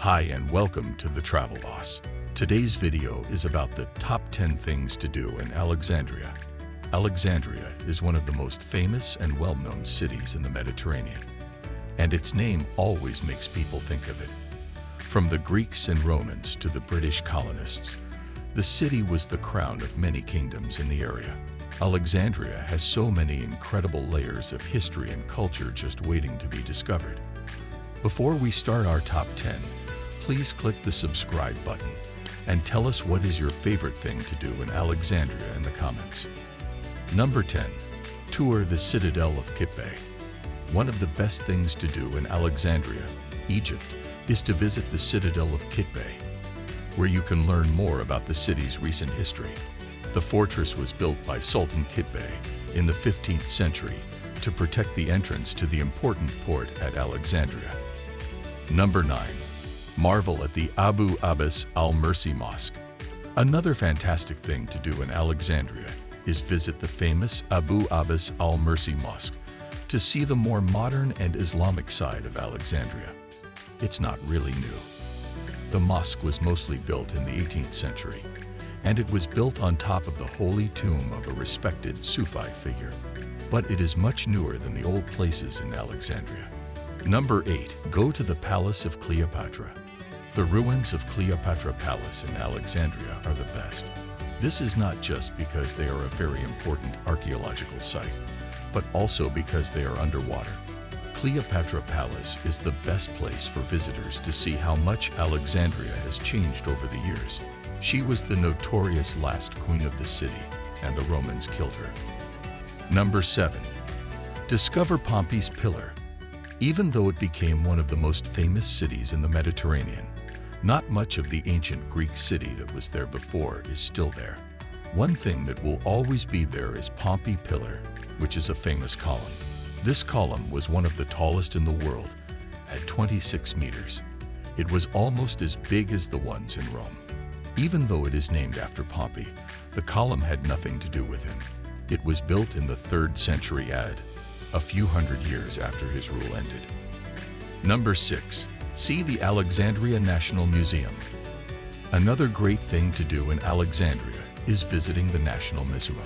Hi and welcome to the Travel Boss. Today's video is about the top 10 things to do in Alexandria. Alexandria is one of the most famous and well-known cities in the Mediterranean, and its name always makes people think of it. From the Greeks and Romans to the British colonists, the city was the crown of many kingdoms in the area. Alexandria has so many incredible layers of history and culture just waiting to be discovered. Before we start our top 10, please click the subscribe button and tell us what is your favorite thing to do in Alexandria in the comments. Number 10. Tour the Citadel of Qaitbay. One of the best things to do in Alexandria, Egypt, is to visit the Citadel of Qaitbay, where you can learn more about the city's recent history. The fortress was built by Sultan Qaitbay in the 15th century to protect the entrance to the important port at Alexandria. Number 9. Marvel at the al-Abbas al-Mursi Mosque. Another fantastic thing to do in Alexandria is visit the famous al-Abbas al-Mursi Mosque to see the more modern and Islamic side of Alexandria. It's not really new. The mosque was mostly built in the 18th century, and it was built on top of the holy tomb of a respected Sufi figure. But it is much newer than the old places in Alexandria. Number 8. Go to the Palace of Cleopatra. The ruins of Cleopatra Palace in Alexandria are the best. This is not just because they are a very important archaeological site, but also because they are underwater. Cleopatra Palace is the best place for visitors to see how much Alexandria has changed over the years. She was the notorious last queen of the city, and the Romans killed her. Number 7. Discover Pompey's Pillar. Even though it became one of the most famous cities in the Mediterranean, not much of the ancient Greek city that was there before is still there. One thing that will always be there is Pompey Pillar, which is a famous column. This column was one of the tallest in the world, at 26 meters. It was almost as big as the ones in Rome. Even though it is named after Pompey, the column had nothing to do with him. It was built in the 3rd century AD, a few hundred years after his rule ended. Number 6. See the Alexandria National Museum. Another great thing to do in Alexandria is visiting the National Museum.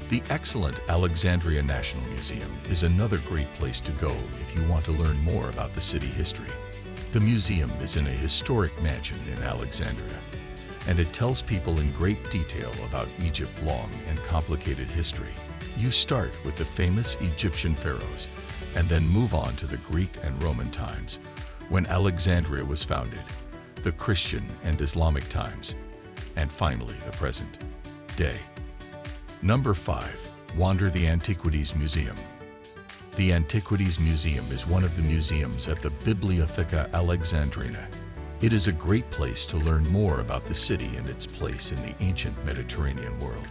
The excellent Alexandria National Museum is another great place to go if you want to learn more about the city history. The museum is in a historic mansion in Alexandria, and it tells people in great detail about Egypt's long and complicated history. You start with the famous Egyptian Pharaohs, and then move on to the Greek and Roman times, when Alexandria was founded, the Christian and Islamic times, and finally the present day. Number 5. Wander the Antiquities Museum. The Antiquities Museum is one of the museums at the Bibliotheca Alexandrina. It is a great place to learn more about the city and its place in the ancient Mediterranean world.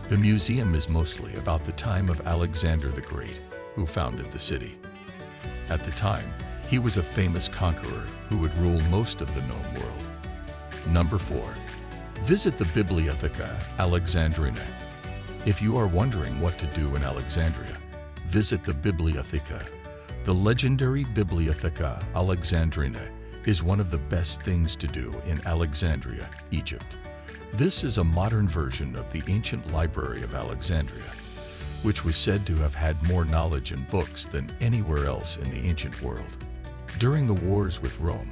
The museum is mostly about the time of Alexander the Great, who founded the city. At the time, he was a famous conqueror who would rule most of the known world. Number 4. Visit the Bibliotheca Alexandrina. If you are wondering what to do in Alexandria, visit the Bibliotheca. The legendary Bibliotheca Alexandrina is one of the best things to do in Alexandria, Egypt. This is a modern version of the ancient library of Alexandria, which was said to have had more knowledge and books than anywhere else in the ancient world. During the wars with Rome,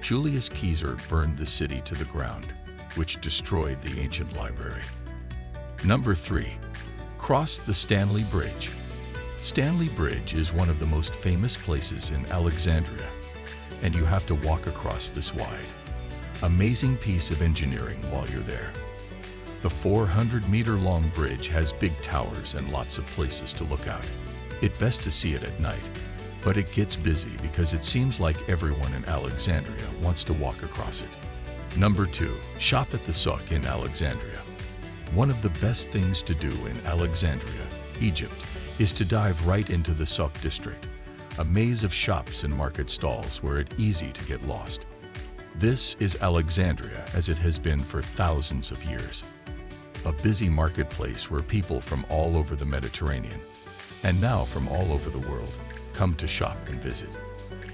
Julius Caesar burned the city to the ground, which destroyed the ancient library. Number 3. Cross the Stanley Bridge. Stanley Bridge is one of the most famous places in Alexandria, and you have to walk across this wide, amazing piece of engineering while you're there. The 400-meter-long bridge has big towers and lots of places to look out. It's best to see it at night, but it gets busy because it seems like everyone in Alexandria wants to walk across it. Number 2. Shop at the souq in Alexandria. One of the best things to do in Alexandria, Egypt, is to dive right into the souq district, a maze of shops and market stalls where it's easy to get lost. This is Alexandria as it has been for thousands of years. A busy marketplace where people from all over the Mediterranean, and now from all over the world, come to shop and visit.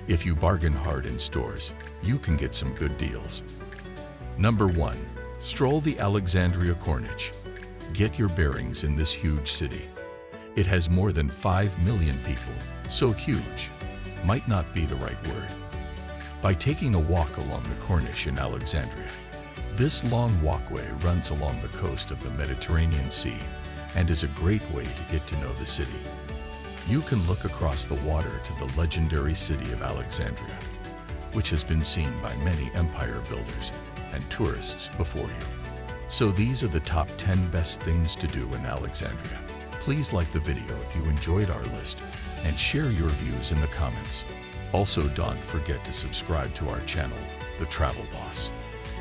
If you bargain hard in stores, you can get some good deals. Number 1. Stroll the Alexandria Corniche. Get your bearings in this huge city. It has more than 5 million people, so huge might not be the right word. By taking a walk along the Corniche in Alexandria, this long walkway runs along the coast of the Mediterranean Sea and is a great way to get to know the city. You can look across the water to the legendary city of Alexandria, which has been seen by many empire builders and tourists before you. So these are the top 10 best things to do in Alexandria. Please like the video if you enjoyed our list and share your views in the comments. Also, don't forget to subscribe to our channel, The Travel Boss.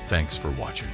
Thanks for watching.